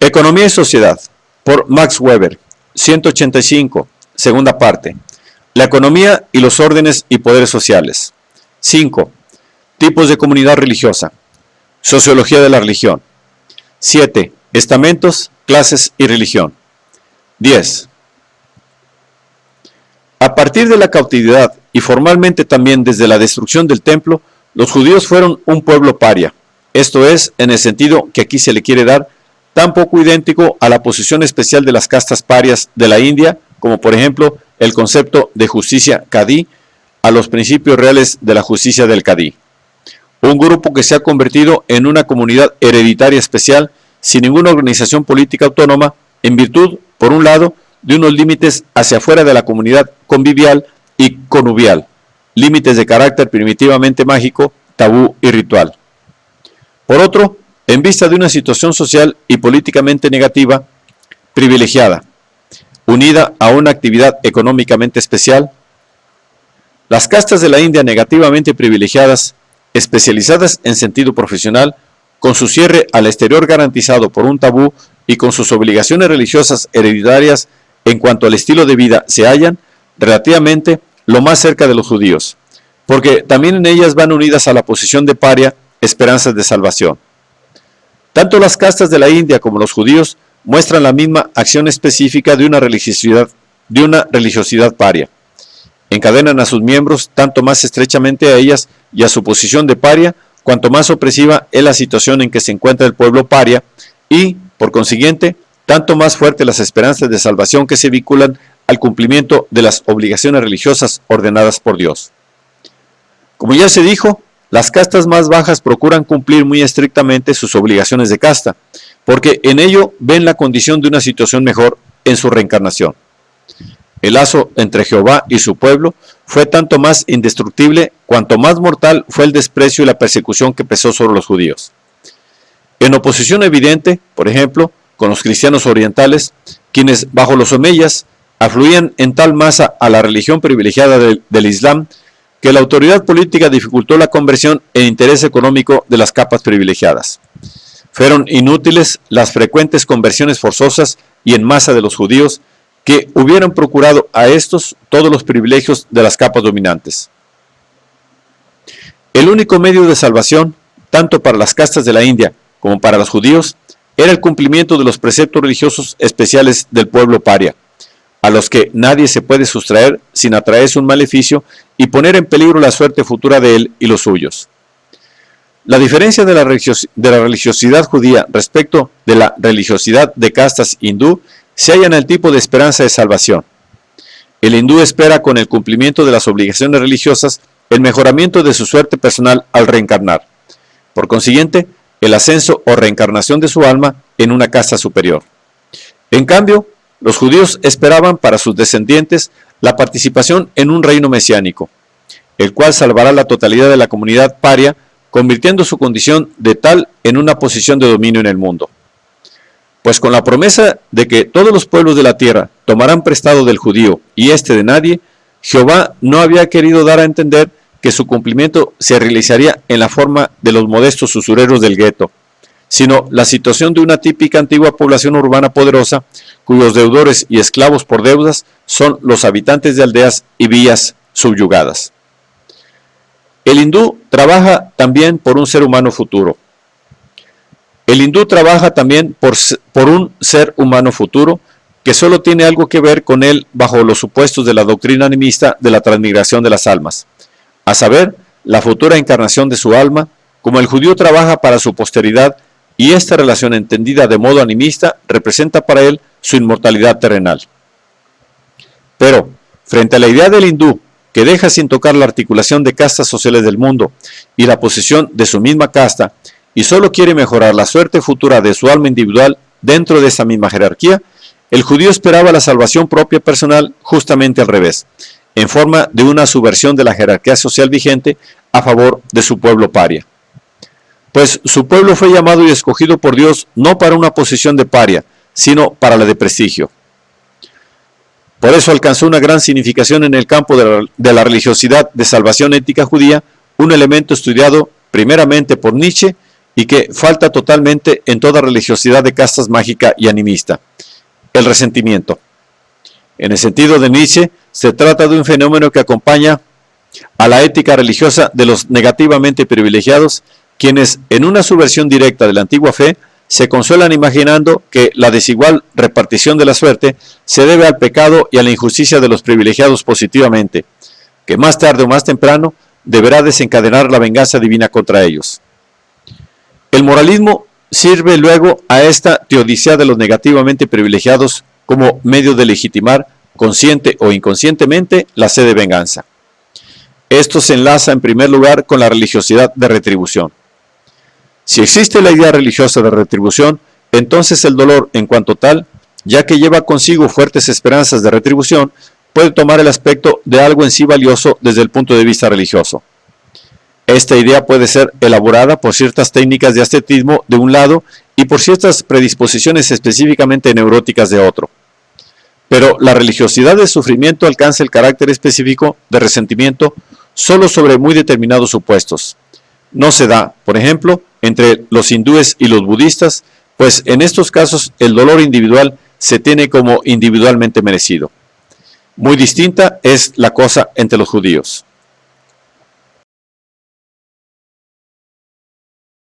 Economía y sociedad, por Max Weber, 185, segunda parte. La economía y los órdenes y poderes sociales. 5. Tipos de comunidad religiosa. Sociología de la religión. 7. Estamentos, clases y religión. 10. A partir de la cautividad y formalmente también desde la destrucción del templo, los judíos fueron un pueblo paria. Esto es, en el sentido que aquí se le quiere dar, tan poco idéntico a la posición especial de las castas parias de la India, como por ejemplo el concepto de justicia Qadí, a los principios reales de la justicia del Qadí. Un grupo que se ha convertido en una comunidad hereditaria especial, sin ninguna organización política autónoma, en virtud, por un lado, de unos límites hacia afuera de la comunidad convivial y conubial, límites de carácter primitivamente mágico, tabú y ritual. Por otro, en vista de una situación social y políticamente negativa, privilegiada, unida a una actividad económicamente especial, las castas de la India negativamente privilegiadas, especializadas en sentido profesional, con su cierre al exterior garantizado por un tabú y con sus obligaciones religiosas hereditarias en cuanto al estilo de vida, se hallan relativamente lo más cerca de los judíos, porque también en ellas van unidas a la posición de paria esperanzas de salvación. Tanto las castas de la India como los judíos muestran la misma acción específica de una religiosidad paria. Encadenan a sus miembros tanto más estrechamente a ellas y a su posición de paria, cuanto más opresiva es la situación en que se encuentra el pueblo paria y, por consiguiente, tanto más fuertes las esperanzas de salvación que se vinculan al cumplimiento de las obligaciones religiosas ordenadas por Dios. Como ya se dijo, las castas más bajas procuran cumplir muy estrictamente sus obligaciones de casta, porque en ello ven la condición de una situación mejor en su reencarnación. El lazo entre Jehová y su pueblo fue tanto más indestructible cuanto más mortal fue el desprecio y la persecución que pesó sobre los judíos. En oposición evidente, por ejemplo, con los cristianos orientales, quienes bajo los omeyas afluían en tal masa a la religión privilegiada del Islam, que la autoridad política dificultó la conversión en interés económico de las capas privilegiadas. Fueron inútiles las frecuentes conversiones forzosas y en masa de los judíos que hubieran procurado a estos todos los privilegios de las capas dominantes. El único medio de salvación, tanto para las castas de la India como para los judíos, era el cumplimiento de los preceptos religiosos especiales del pueblo paria, a los que nadie se puede sustraer sin atraerse un maleficio y poner en peligro la suerte futura de él y los suyos. La diferencia de la religiosidad judía respecto de la religiosidad de castas hindú se halla en el tipo de esperanza de salvación. El hindú espera con el cumplimiento de las obligaciones religiosas el mejoramiento de su suerte personal al reencarnar. Por consiguiente, el ascenso o reencarnación de su alma en una casta superior. En cambio, los judíos esperaban para sus descendientes la participación en un reino mesiánico, el cual salvará la totalidad de la comunidad paria, convirtiendo su condición de tal en una posición de dominio en el mundo. Pues con la promesa de que todos los pueblos de la tierra tomarán prestado del judío y éste de nadie, Jehová no había querido dar a entender que su cumplimiento se realizaría en la forma de los modestos usureros del gueto, sino la situación de una típica antigua población urbana poderosa, cuyos deudores y esclavos por deudas son los habitantes de aldeas y villas subyugadas. El hindú trabaja también por un ser humano futuro. El hindú trabaja también por un ser humano futuro que solo tiene algo que ver con él bajo los supuestos de la doctrina animista de la transmigración de las almas, a saber, la futura encarnación de su alma, como el judío trabaja para su posteridad, y esta relación entendida de modo animista representa para él su inmortalidad terrenal. Pero, frente a la idea del hindú, que deja sin tocar la articulación de castas sociales del mundo y la posición de su misma casta, y solo quiere mejorar la suerte futura de su alma individual dentro de esa misma jerarquía, el judío esperaba la salvación propia personal justamente al revés, en forma de una subversión de la jerarquía social vigente a favor de su pueblo paria. Pues su pueblo fue llamado y escogido por Dios no para una posición de paria, sino para la de prestigio. Por eso alcanzó una gran significación en el campo de la religiosidad de salvación ética judía, un elemento estudiado primeramente por Nietzsche y que falta totalmente en toda religiosidad de castas mágica y animista: el resentimiento. En el sentido de Nietzsche, se trata de un fenómeno que acompaña a la ética religiosa de los negativamente privilegiados, quienes, en una subversión directa de la antigua fe, se consuelan imaginando que la desigual repartición de la suerte se debe al pecado y a la injusticia de los privilegiados positivamente, que más tarde o más temprano deberá desencadenar la venganza divina contra ellos. El moralismo sirve luego a esta teodicea de los negativamente privilegiados como medio de legitimar, consciente o inconscientemente, la sed de venganza. Esto se enlaza en primer lugar con la religiosidad de retribución. Si existe la idea religiosa de retribución, entonces el dolor en cuanto tal, ya que lleva consigo fuertes esperanzas de retribución, puede tomar el aspecto de algo en sí valioso desde el punto de vista religioso. Esta idea puede ser elaborada por ciertas técnicas de ascetismo de un lado y por ciertas predisposiciones específicamente neuróticas de otro. Pero la religiosidad del sufrimiento alcanza el carácter específico de resentimiento solo sobre muy determinados supuestos. No se da, por ejemplo, entre los hindúes y los budistas, pues en estos casos el dolor individual se tiene como individualmente merecido. Muy distinta es la cosa entre los judíos.